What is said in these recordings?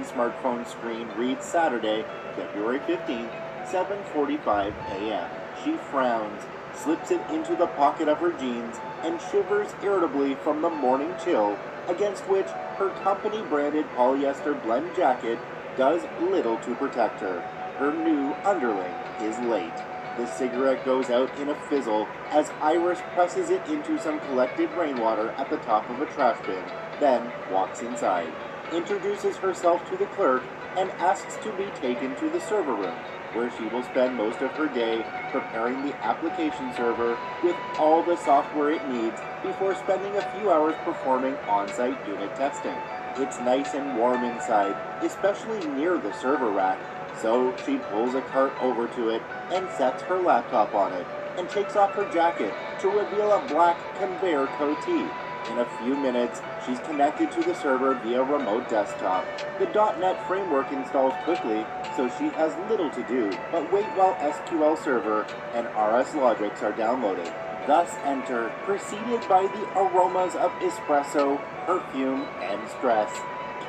smartphone screen reads Saturday, February 15th, 7:45 a.m. She frowns, slips it into the pocket of her jeans, and shivers irritably from the morning chill, against which her company-branded polyester blend jacket does little to protect her. Her new underling is late. The cigarette goes out in a fizzle as Iris presses it into some collected rainwater at the top of a trash bin, then walks inside, introduces herself to the clerk, and asks to be taken to the server room, where she will spend most of her day preparing the application server with all the software it needs before spending a few hours performing on-site unit testing. It's nice and warm inside, especially near the server rack, so she pulls a cart over to it and sets her laptop on it, and takes off her jacket to reveal a black conveyor coatee. In a few minutes, she's connected to the server via remote desktop. The .NET framework installs quickly, so she has little to do but wait while SQL Server and RS Logics are downloaded. Thus enter, preceded by the aromas of espresso, perfume, and stress,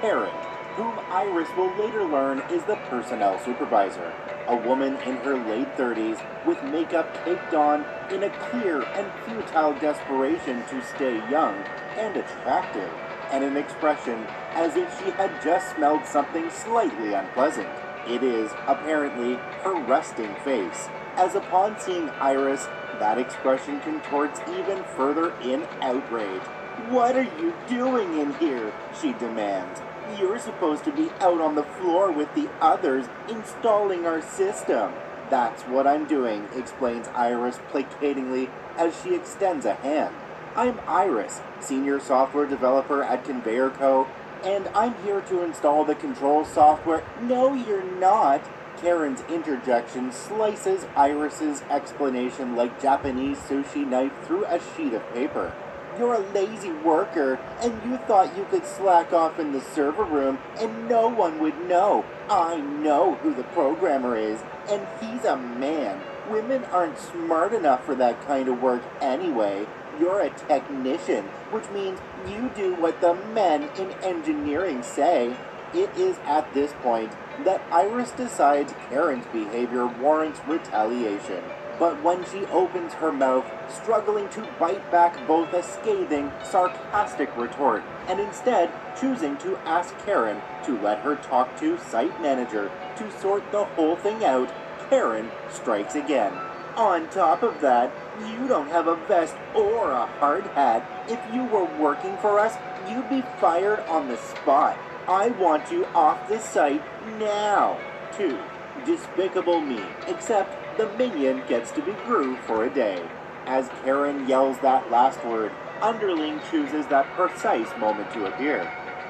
Karen, whom Iris will later learn is the personnel supervisor, a woman in her late 30s with makeup caked on in a clear and futile desperation to stay young and attractive, and an expression as if she had just smelled something slightly unpleasant. It is, apparently, her resting face, as upon seeing Iris, that expression contorts even further in outrage. "What are you doing in here?" she demands. "You're supposed to be out on the floor with the others, installing our system." "That's what I'm doing," explains Iris placatingly as she extends a hand. "I'm Iris, senior software developer at Conveyor Co., and I'm here to install the control software." "No, you're not." Karen's interjection slices Iris's explanation like Japanese sushi knife through a sheet of paper. "You're a lazy worker, and you thought you could slack off in the server room and no one would know. I know who the programmer is, and he's a man. Women aren't smart enough for that kind of work anyway. You're a technician, which means you do what the men in engineering say." It is at this point that Iris decides Karen's behavior warrants retaliation. But when she opens her mouth, struggling to bite back both a scathing, sarcastic retort, and instead choosing to ask Karen to let her talk to site manager to sort the whole thing out, Karen strikes again. "On top of that, you don't have a vest or a hard hat. If you were working for us, you'd be fired on the spot. I want you off the site now." 2. Despicable Me, except the minion gets to be Gru for a day. As Karen yells that last word, Underling chooses that precise moment to appear.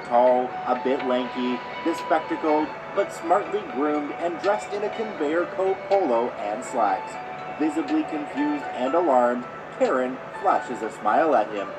Tall, a bit lanky, bespectacled, but smartly groomed and dressed in a Conveyor Co. polo and slacks. Visibly confused and alarmed, Karen flashes a smile at him.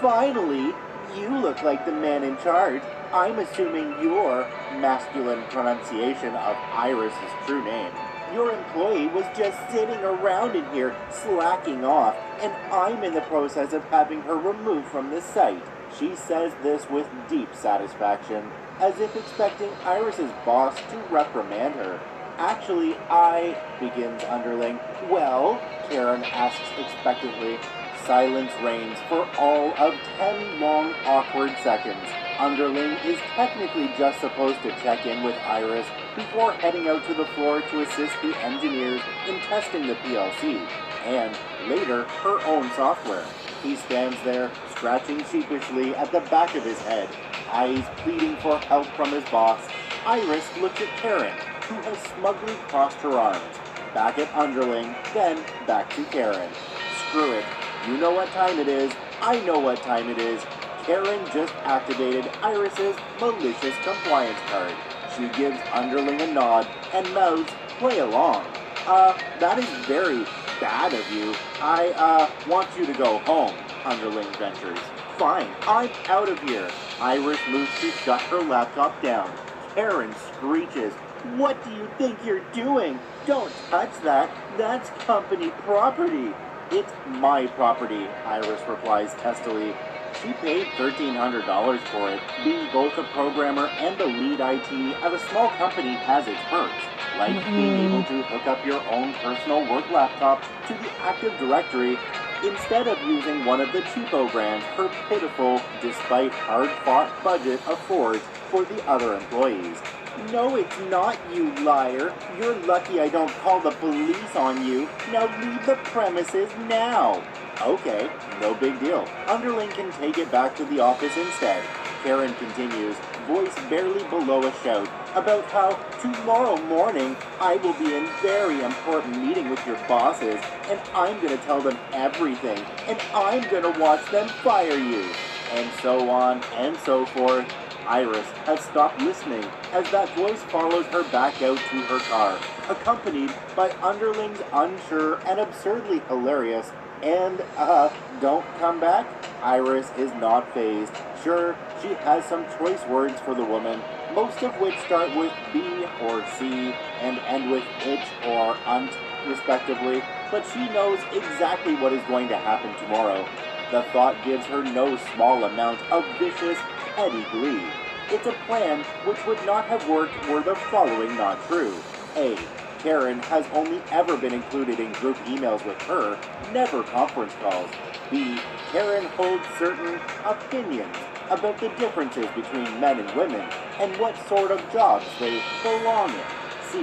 "Finally, you look like the man in charge. I'm assuming your," masculine pronunciation of Iris's true name, "your employee was just sitting around in here slacking off, and I'm in the process of having her removed from the site." She says this with deep satisfaction, as if expecting Iris's boss to reprimand her. "Actually, begins Underling. "Well?" Karen asks expectantly. Silence reigns for all of 10 long, awkward seconds. Underling is technically just supposed to check in with Iris before heading out to the floor to assist the engineers in testing the PLC, and, later, her own software. He stands there, scratching sheepishly at the back of his head, eyes pleading for help from his boss. Iris looks at Karen, who has smugly crossed her arms. Back at Underling, then back to Karen. Screw it. You know what time it is. I know what time it is. Karen just activated Iris's malicious compliance card. She gives Underling a nod and mouths, "Play along." That is very bad of you. I want you to go home," Underling ventures. "Fine, I'm out of here." Iris moves to shut her laptop down. Karen screeches, "What do you think you're doing? Don't touch that. That's company property." "It's my property," Iris replies testily. She paid $1,300 for it. Being both a programmer and the lead IT at a small company has its perks, like being able to hook up your own personal work laptop to the Active Directory instead of using one of the cheapo brands her pitiful, despite hard-fought budget affords for the other employees. No, it's not, you liar. You're lucky I don't call the police on you. Now leave the premises now. Okay, no big deal. Underling can take it back to the office instead. Karen continues, voice barely below a shout, about how tomorrow morning I will be in very important meeting with your bosses, and I'm gonna tell them everything, and I'm gonna watch them fire you. And so on and so forth. Iris has stopped listening as that voice follows her back out to her car, accompanied by underlings unsure and absurdly hilarious, and, don't come back? Iris is not fazed. Sure, she has some choice words for the woman, most of which start with B or C and end with itch or unt, respectively, but she knows exactly what is going to happen tomorrow. The thought gives her no small amount of vicious, petty glee. It's a plan which would not have worked were the following not true. A. Karen has only ever been included in group emails with her, never conference calls. B. Karen holds certain opinions about the differences between men and women and what sort of jobs they belong in. C.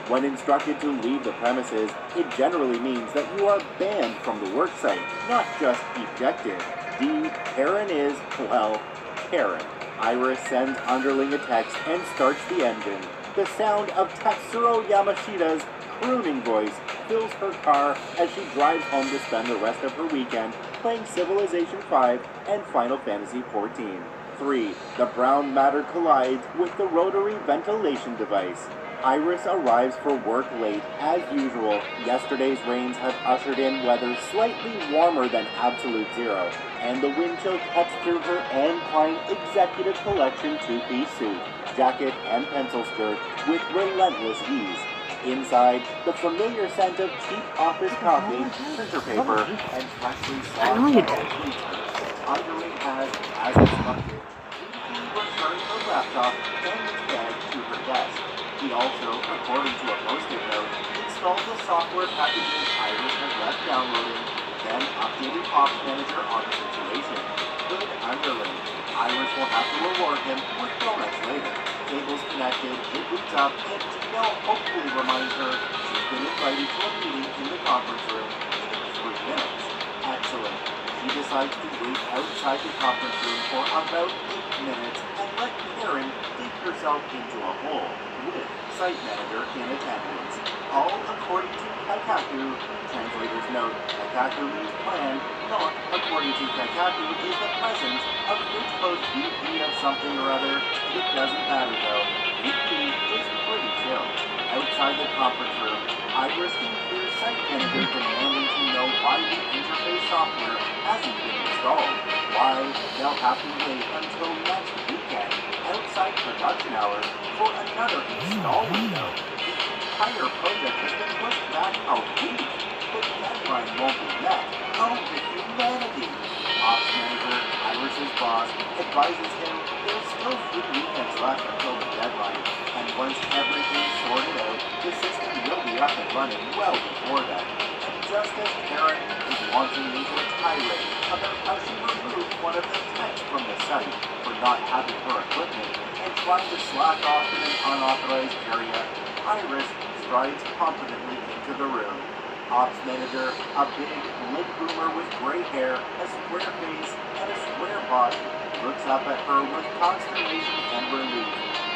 When instructed to leave the premises, it generally means that you are banned from the worksite, not just ejected. D. Karen is, well, Karen. Iris sends underling a text and starts the engine. The sound of Tatsuro Yamashita's crooning voice fills her car as she drives home to spend the rest of her weekend playing Civilization V and Final Fantasy XIV. 3. The brown matter collides with the rotary ventilation device. Iris arrives for work late, as usual. Yesterday's rains have ushered in weather slightly warmer than absolute zero, and the wind chill cuts through her Anne Klein Executive Collection two-piece suit, jacket, and pencil skirt with relentless ease. Inside, the familiar scent of cheap office coffee, printer paper, and freshly sliced cheese. Underling has, as instructed, dutifully returned her laptop and its bag to her desk. He also, according to a post-it note, installed the software packages Iris has left downloading, then updated Ops Manager on the situation. Good underling. Iris will have to reward him with donuts later. Cables connected, it boots up, and Gmail hopefully reminds her she's been invited to a meeting in the conference room in 3 minutes. Excellent. She decides to wait outside the conference room for about 8 minutes and let Karen dig herself into a hole, with Site Manager in attendance. All according to Kaikaku. Translator's note, Kaikaku means plan, not according to Kaikaku is the presence of which both VP of something or other. It doesn't matter though. VP is pretty chill. Outside the conference room, Iris can hear Site Manager demanding to know why the interface software hasn't been installed. Why they'll have to wait until next weekend, outside production hours, for another install window. The entire project has been pushed back a week. The deadline won't be met. Oh, the humanity! Ops Manager, Iris's boss, advises him there's still 3 weekends left until the deadline, and once everything's sorted out, the system will be up and running well before then. And just as Karen is launching into a tirade about how she removed one of the techs from the site for not having her equipment and trying to slack off in an unauthorized area, Iris strides confidently into the room. Ops Manager, a big, limp boomer with gray hair, a square face, and a square body, looks up at her with consternation and relief.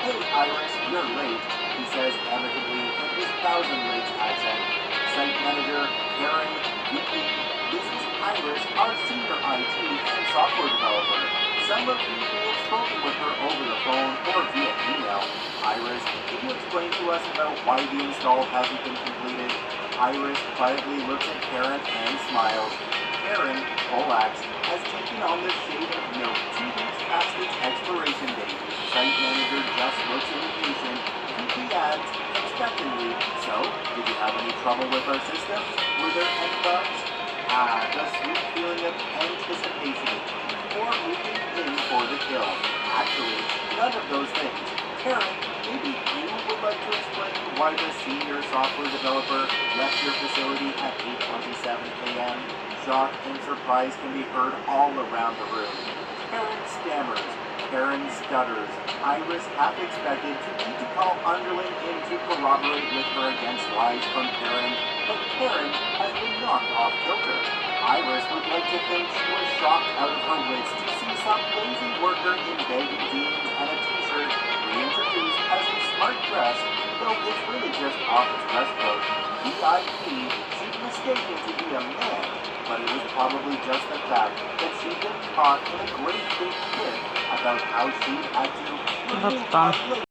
Hey Iris, you're late, he says amicably in his Thousand Lakes accent. Site Manager, Karen, VP, this is Iris, our senior IT and software developer. Some of you may have spoken with her over the phone or via email. Iris, can you explain to us about why the install hasn't been completed? Iris quietly looks at Karen and smiles. Karen, Olax, has taken on the shade of milk 2 weeks past its expiration date. Site Manager just looks impatient. VP adds, expectantly, so, did you have any trouble with our system? Were there any bugs? Ah, the sweet feeling of anticipation. before moving in for the kill. Actually, none of those things. Karen, maybe you would like to explain why the senior software developer left your facility at 8:27 a.m.? Shock and surprise can be heard all around the room. Karen stammers. Karen stutters. Iris half expected to need to call underling in to corroborate with her against lies from Karen, but Karen has been knocked off kilter. Iris would like to think she was shocked out of her wits to see some lazy worker in baggy jeans and a t-shirt reintroduced as a smart dress, though it's really just office dress code. VIP, she'd mistaken to be a man, but it was probably just the fact that she'd been caught in a great big fit about how she had to That's done.